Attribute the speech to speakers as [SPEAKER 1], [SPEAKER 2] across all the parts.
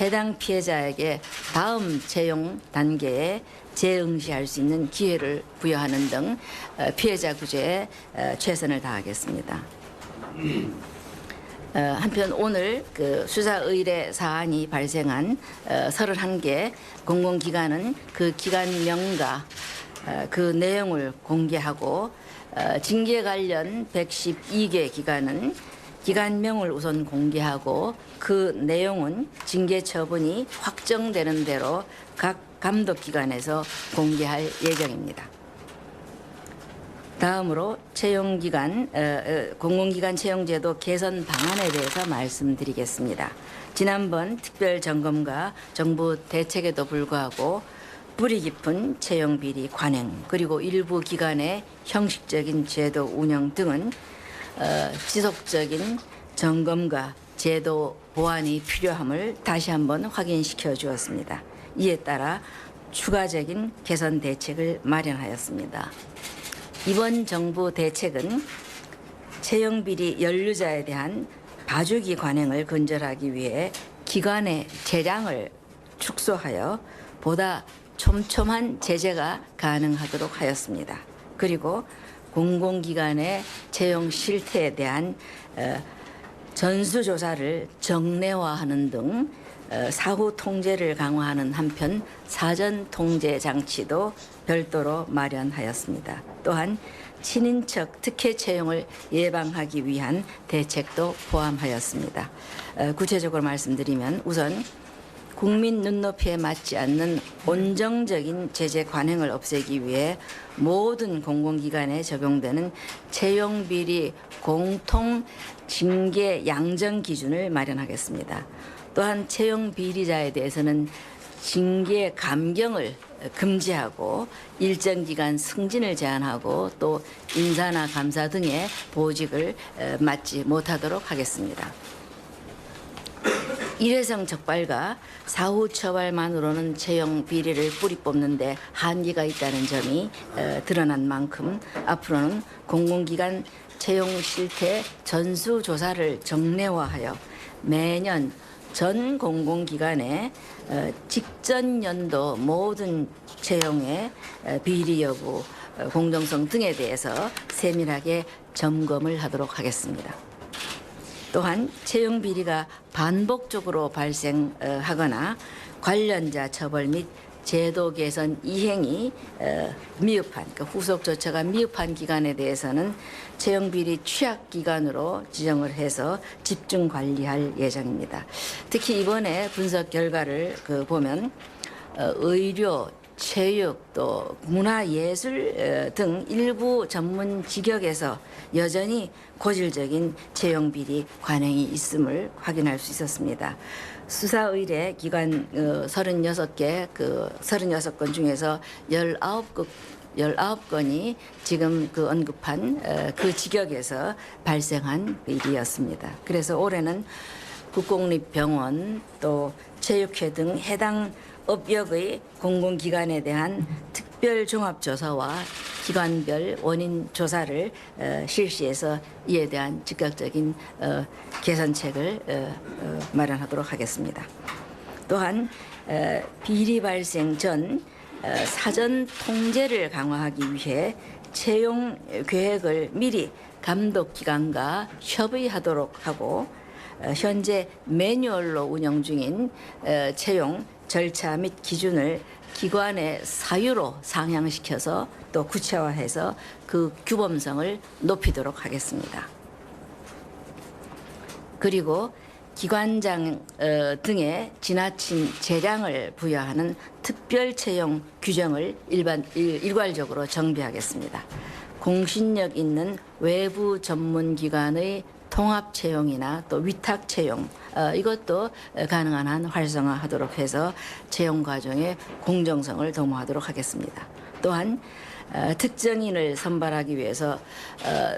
[SPEAKER 1] 해당 피해자에게 다음 채용 단계에 재응시할 수 있는 기회를 부여하는 등 피해자 구제에 최선을 다하겠습니다. 한편 오늘 그 수사 의뢰 사안이 발생한 31개 공공기관은 그 기관명과 그 내용을 공개하고 징계 관련 112개 기관은 기관명을 우선 공개하고 그 내용은 징계 처분이 확정되는 대로 각 감독기관에서 공개할 예정입니다. 다음으로 채용기관, 공공기관 채용제도 개선 방안에 대해서 말씀드리겠습니다. 지난번 특별점검과 정부 대책에도 불구하고 뿌리 깊은 채용비리 관행 그리고 일부 기관의 형식적인 제도 운영 등은 지속적인 점검과 제도 보완이 필요함을 다시 한번 확인시켜 주었습니다. 이에 따라 추가적인 개선 대책을 마련하였습니다. 이번 정부 대책은 채용비리 연루자에 대한 봐주기 관행을 근절하기 위해 기관의 재량을 축소하여 보다 촘촘한 제재가 가능하도록 하였습니다. 그리고 공공기관의 채용 실태에 대한 전수조사를 정례화하는 등 사후 통제를 강화하는 한편 사전 통제 장치도 별도로 마련하였습니다. 또한 친인척 특혜 채용을 예방하기 위한 대책도 포함하였습니다. 구체적으로 말씀드리면 우선 국민 눈높이에 맞지 않는 온정적인 제재 관행을 없애기 위해 모든 공공기관에 적용되는 채용비리 공통 징계 양정 기준을 마련하겠습니다. 또한 채용비리자에 대해서는 징계 감경을 금지하고 일정 기간 승진을 제한하고 또 인사나 감사 등의 보직을 맡지 못하도록 하겠습니다. 일회성 적발과 사후 처벌만으로는 채용 비리를 뿌리 뽑는 데 한계가 있다는 점이 드러난 만큼 앞으로는 공공기관 채용 실태 전수조사를 정례화하여 매년 전 공공기관의 직전 연도 모든 채용의 비리 여부, 공정성 등에 대해서 세밀하게 점검을 하도록 하겠습니다. 또한 채용 비리가 반복적으로 발생하거나 관련자 처벌 및 제도 개선 이행이 미흡한 그러니까 후속 조처가 미흡한 기관에 대해서는 채용 비리 취약 기관으로 지정을 해서 집중 관리할 예정입니다. 특히 이번에 분석 결과를 보면 의료, 체육, 또 문화예술 등 일부 전문 직역에서 여전히 고질적인 채용 비리 관행이 있음을 확인할 수 있었습니다. 수사 의뢰 기관 36개 36건 중에서 19건이 지금 언급한 그 직역에서 발생한 일이었습니다. 그래서 올해는 국공립병원 또 체육회 등 해당 업역의 공공기관에 대한 특별 종합조사와 기관별 원인 조사를 실시해서 이에 대한 즉각적인 개선책을 마련하도록 하겠습니다. 또한 비리 발생 전 사전 통제를 강화하기 위해 채용 계획을 미리 감독기관과 협의하도록 하고 현재 매뉴얼로 운영 중인 채용 절차 및 기준을 기관의 사유로 상향시켜서 또 구체화해서 그 규범성을 높이도록 하겠습니다. 그리고 기관장 등의 지나친 재량을 부여하는 특별 채용 규정을 일괄적으로 정비하겠습니다. 공신력 있는 외부 전문기관의 통합 채용이나 또 위탁 채용 이것도 가능한 한 활성화하도록 해서 채용 과정의 공정성을 도모하도록 하겠습니다. 또한 특정인을 선발하기 위해서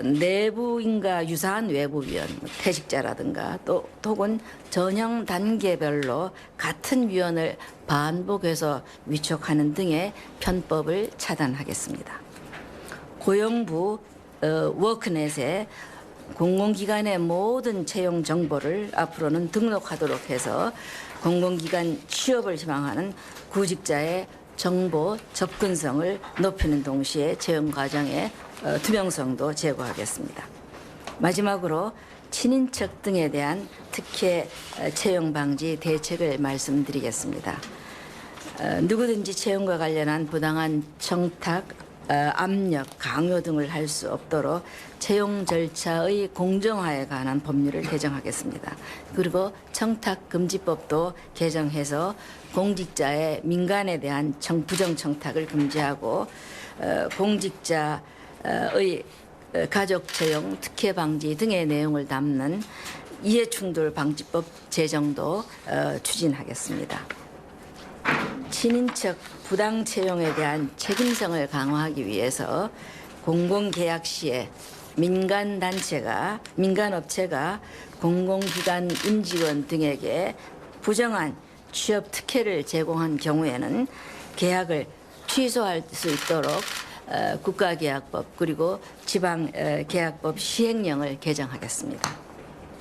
[SPEAKER 1] 내부인과 유사한 외부위원, 퇴직자라든가 또 혹은 전형 단계별로 같은 위원을 반복해서 위촉하는 등의 편법을 차단하겠습니다. 고용부 워크넷에 공공기관의 모든 채용 정보를 앞으로는 등록하도록 해서 공공기관 취업을 희망하는 구직자의 정보 접근성을 높이는 동시에 채용 과정의 투명성도 제고하겠습니다. 마지막으로 친인척 등에 대한 특혜 채용 방지 대책을 말씀드리겠습니다. 누구든지 채용과 관련한 부당한 청탁, 압력, 강요 등을 할 수 없도록 채용 절차의 공정화에 관한 법률을 개정하겠습니다. 그리고 청탁금지법도 개정해서 공직자의 민간에 대한 부정 청탁을 금지하고 공직자의 가족 채용, 특혜 방지 등의 내용을 담는 이해충돌 방지법 제정도 추진하겠습니다. 친인척 부당 채용에 대한 책임성을 강화하기 위해서 공공계약 시에 민간업체가 공공기관 임직원 등에게 부정한 취업 특혜를 제공한 경우에는 계약을 취소할 수 있도록 국가계약법 그리고 지방계약법 시행령을 개정하겠습니다.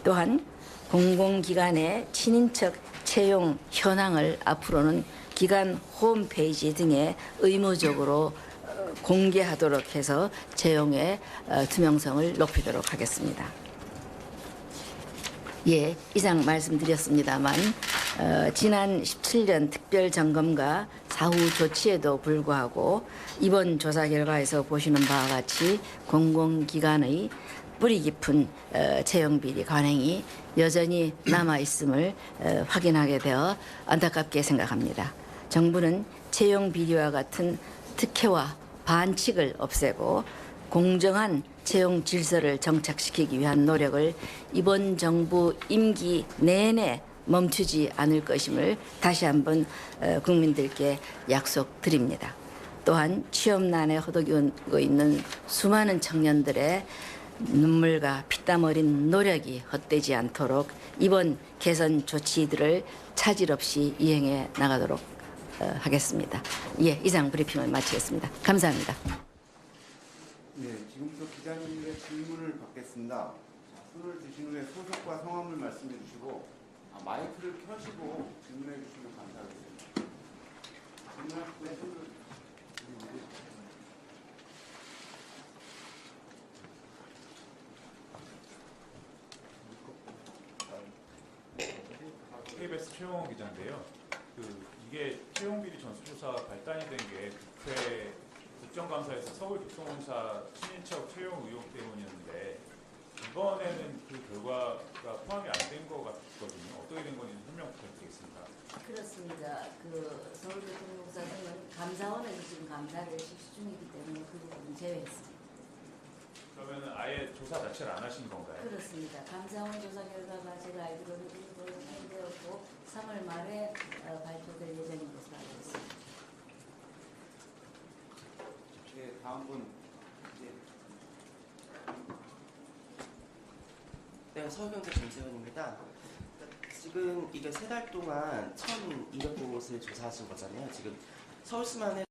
[SPEAKER 1] 또한 공공기관의 친인척 채용 현황을 앞으로는 기관 홈페이지 등에 의무적으로 공개하도록 해서 채용의 투명성을 높이도록 하겠습니다. 예, 이상 말씀드렸습니다만 지난 17년 특별점검과 사후 조치에도 불구하고 이번 조사 결과에서 보시는 바와 같이 공공기관의 뿌리 깊은 채용 비리 관행이 여전히 남아있음을 확인하게 되어 안타깝게 생각합니다. 정부는 채용 비리와 같은 특혜와 반칙을 없애고 공정한 채용 질서를 정착시키기 위한 노력을 이번 정부 임기 내내 멈추지 않을 것임을 다시 한번 국민들께 약속드립니다. 또한 취업난에 허덕이고 있는 수많은 청년들의 눈물과 피땀 어린 노력이 헛되지 않도록 이번 개선 조치들을 차질 없이 이행해 나가도록 하겠습니다. 예, 이상 브리핑을 마치겠습니다. 감사합니다.
[SPEAKER 2] 네, 지금부터 기자님의 질문을 받겠습니다. 자, 손을 드신 후에 소속과 성함을 말씀해 주시고 마이크를 켜시고 질문해 주시면 감사하겠습니다. 질문하실 때 손을
[SPEAKER 3] KBS 최영원 기자인데요. 이게 채용비리 전수조사 발단이 된 게 국회 국정감사에서 서울교통공사 친인척 채용 의혹 때문이었는데 이번에는 그 결과가 포함이 안 된 것 같거든요. 어떻게 된 건지 설명 부탁드리겠습니다.
[SPEAKER 1] 그렇습니다. 서울교통공사 등은 감사원에서 지금 감사를 실시 중이기 때문에 그 부분은 제외했습니다.
[SPEAKER 3] 그러면 아예 조사 자체를 안 하신 건가요?
[SPEAKER 1] 그렇습니다. 감사원 조사 결과가 제가 알기로는 일부로 확인되었고 3월 말에 발표될 예정인 것으로 알고 있습니다.
[SPEAKER 2] 네, 다음 분.
[SPEAKER 4] 네, 서울경제 전세훈입니다. 지금 이게 3달 동안 1,200곳을 조사하신 거잖아요. 지금 서울시만